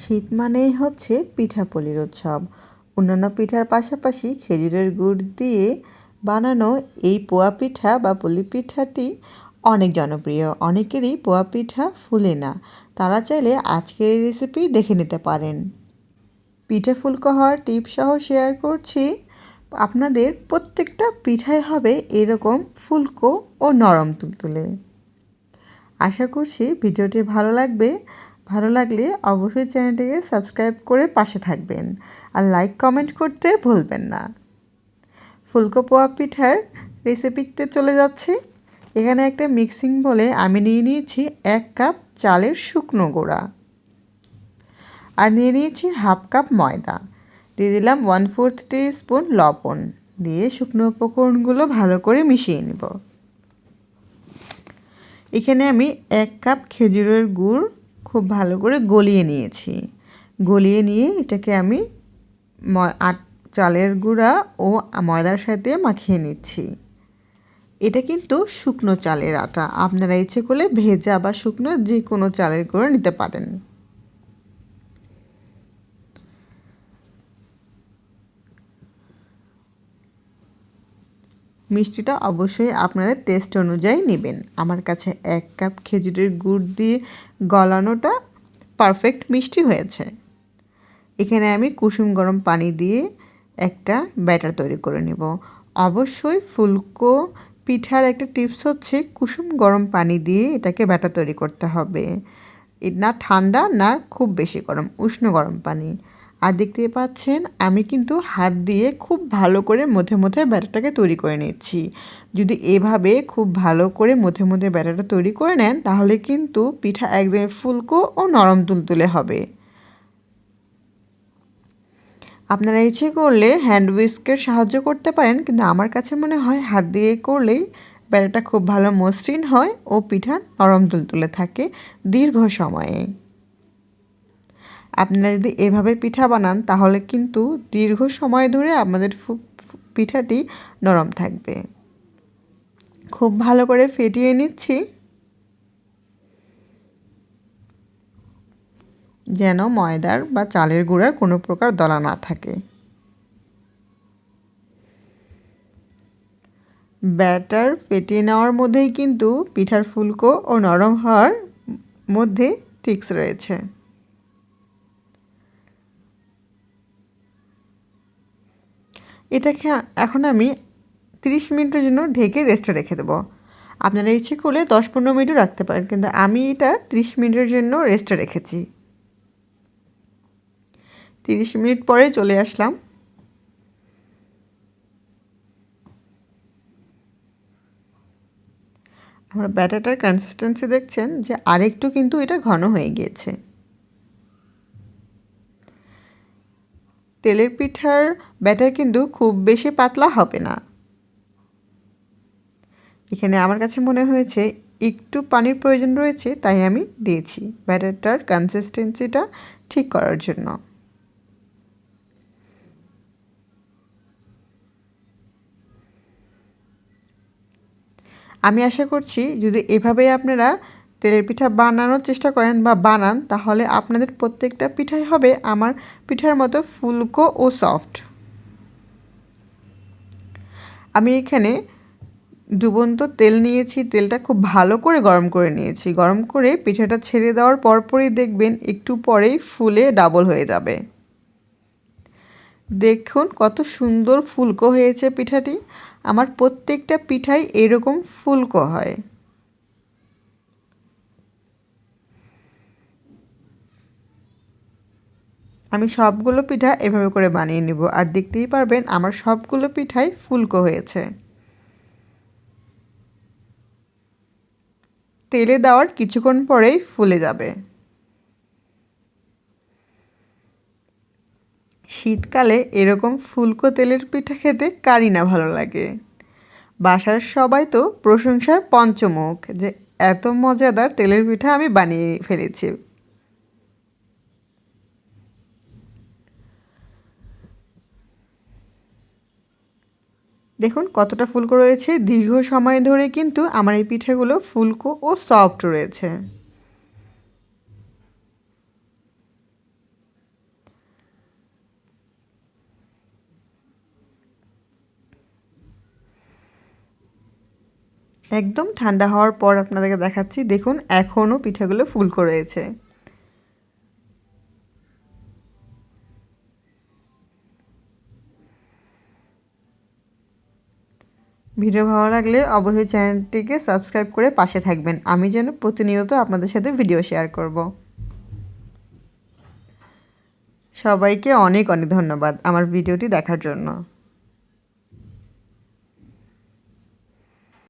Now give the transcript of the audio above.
শীত মানেই হচ্ছে পিঠাপুলির উৎসব। অন্যান্য পিঠার পাশাপাশি খেজুরের গুড় দিয়ে বানানো এই পোয়া পিঠা বা পুলি পিঠাটি অনেক জনপ্রিয়। অনেকেরই পোয়া পিঠা ফুলে না, তারা চাইলে আজকের এই রেসিপি দেখে নিতে পারেন। পিঠা ফুলকো হওয়ার টিপস সহ শেয়ার করছি। আপনাদের প্রত্যেকটা পিঠাই হবে এরকম ফুলকো ও নরম তুলতুলে। আশা করছি ভিডিওটি ভালো লাগবে। ভালো লাগলে অবশ্যই চ্যানেলটিকে সাবস্ক্রাইব করে পাশে থাকবেন আর লাইক কমেন্ট করতে ভুলবেন না। ফুলকো পোয়া পিঠার রেসিপিতে চলে যাচ্ছি। এখানে একটা মিক্সিং বলে আমি নিয়ে নিয়েছি 1 কাপ চালের শুকনো গুঁড়া আর নিয়ে নিয়েছি হাফ কাপ ময়দা। দিয়ে দিলাম 1/4 টিস্পুন লবণ। দিয়ে শুকনো উপকরণগুলো ভালো করে মিশিয়ে নেব। এখানে আমি 1 কাপ খেজুরের গুড় খুব ভালো করে গলিয়ে নিয়েছি। গলিয়ে নিয়ে এটাকে আমি চালের গুঁড়া ও ময়দার সাথে মাখিয়ে নিচ্ছি। এটা কিন্তু শুকনো চালের আটা, আপনারা ইচ্ছে করলে ভেজা বা শুকনো যে কোনো চালের গুঁড়ো নিতে পারেন। মিষ্টিটা অবশ্যই আপনাদের টেস্ট অনুযায়ী নেবেন। আমার কাছে 1 কাপ খেজুরের গুড় দিয়ে গলানোটা পারফেক্ট মিষ্টি হয়েছে। এখানে আমি কুসুম গরম পানি দিয়ে একটা ব্যাটার তৈরি করে নেব। অবশ্যই ফুলকো পিঠার একটা টিপস হচ্ছে কুসুম গরম পানি দিয়ে এটাকে ব্যাটার তৈরি করতে হবে। না ঠান্ডা না খুব বেশি গরম, উষ্ণ গরম পানি। আর দেখতেই পাচ্ছেন আমি কিন্তু হাত দিয়ে খুব ভালো করে মধ্যে মধ্যে ব্যাটারটাকে তৈরি করে নিচ্ছি। যদি এভাবে খুব ভালো করে মধ্যে মধ্যে ব্যাটারটা তৈরি করে নেন তাহলে কিন্তু পিঠা একদম ফুলকো ও নরম তুলতুলে হবে। আপনারা ইচ্ছে করলে হ্যান্ড হুইস্কের সাহায্য করতে পারেন, কিন্তু আমার কাছে মনে হয় হাত দিয়ে করলেই ব্যাটারটা খুব ভালো মসৃণ হয় ও পিঠা নরম তুলতুলে থাকে দীর্ঘ সময়ে। আপনারা যদি এভাবে পিঠা বানান তাহলে কিন্তু দীর্ঘ সময় ধরে আপনাদের পিঠাটি নরম থাকবে। খুব ভালো করে ফেটিয়ে নিচ্ছি যেন ময়দার বা চালের গুঁড়ার কোনো প্রকার দলা না থাকে। ব্যাটার ফেটিয়ে নেওয়ার মধ্যেই কিন্তু পিঠার ফুলকো ও নরম হওয়ার মধ্যে ট্রিক্স রয়েছে। এটাকে এখন আমি 30 মিনিটের জন্য ঢেকে রেস্টে রেখে দেবো। আপনারা ইচ্ছে করলে 10-15 মিনিটও রাখতে পারেন, কিন্তু আমি এটা 30 মিনিটের জন্য রেস্টে রেখেছি। 30 মিনিট পরে চলে আসলাম। আমার ব্যাটারটার কনসিস্টেন্সি দেখছেন যে আরেকটু কিন্তু এটা ঘন হয়ে গিয়েছে। তেলের পিঠার ব্যাটার কিন্তু খুব বেশি পাতলা হবে না। এখানে আমার কাছে মনে হয়েছে একটু পানির প্রয়োজন রয়েছে, তাই আমি দিয়েছি ব্যাটারটার কনসিস্টেন্সিটা ঠিক করার জন্য। আমি আশা করছি যদি এভাবেই আপনারা তেলের পিঠা বানানোর চেষ্টা করেন বা বানান তাহলে আপনাদের প্রত্যেকটা পিঠাই হবে আমার পিঠার মতো ফুলকো ও সফট। আমি এখানে ডুবন্ত তেল নিয়েছি, তেলটা খুব ভালো করে গরম করে নিয়েছি। গরম করে পিঠাটা ছেড়ে দেওয়ার পরপরই দেখবেন একটু পরেই ফুলে ডাবল হয়ে যাবে। দেখুন কত সুন্দর ফুলকো হয়েছে পিঠাটি। আমার প্রত্যেকটা পিঠাই এরকম ফুলকো হয়। আমি সবগুলো পিঠা এভাবে করে বানিয়ে নেব, আর দেখতেই পারবেন আমার সবগুলো পিঠাই ফুলকো হয়েছে। তেলে দেওয়ার কিছুক্ষণ পরেই ফুলে যাবে। শীতকালে এরকম ফুলকো তেলের পিঠা খেতে কারই না ভালো লাগে। বাসার সবাই তো প্রশংসার পঞ্চমুখ যে এত মজাদার তেলের পিঠা আমি বানিয়ে ফেলেছি। দেখুন কতটা ফুলকো রয়েছে। দীর্ঘ সময় ধরে কিন্তু আমার এই পিঠাগুলো ফুলকো ও সফট রয়েছে। একদম ঠান্ডা হওয়ার পর আপনাদেরকে দেখাচ্ছি। দেখুন এখনও পিঠাগুলো ফুলকো রয়েছে। ভিডিও ভালো লাগলে অবশ্যই চ্যানেলটিকে সাবস্ক্রাইব করে পাশে থাকবেন। আমি যেন প্রতিনিয়ত আপনাদের সাথে ভিডিও শেয়ার করব। সবাইকে অনেক অনেক ধন্যবাদ আমার ভিডিওটি দেখার জন্য।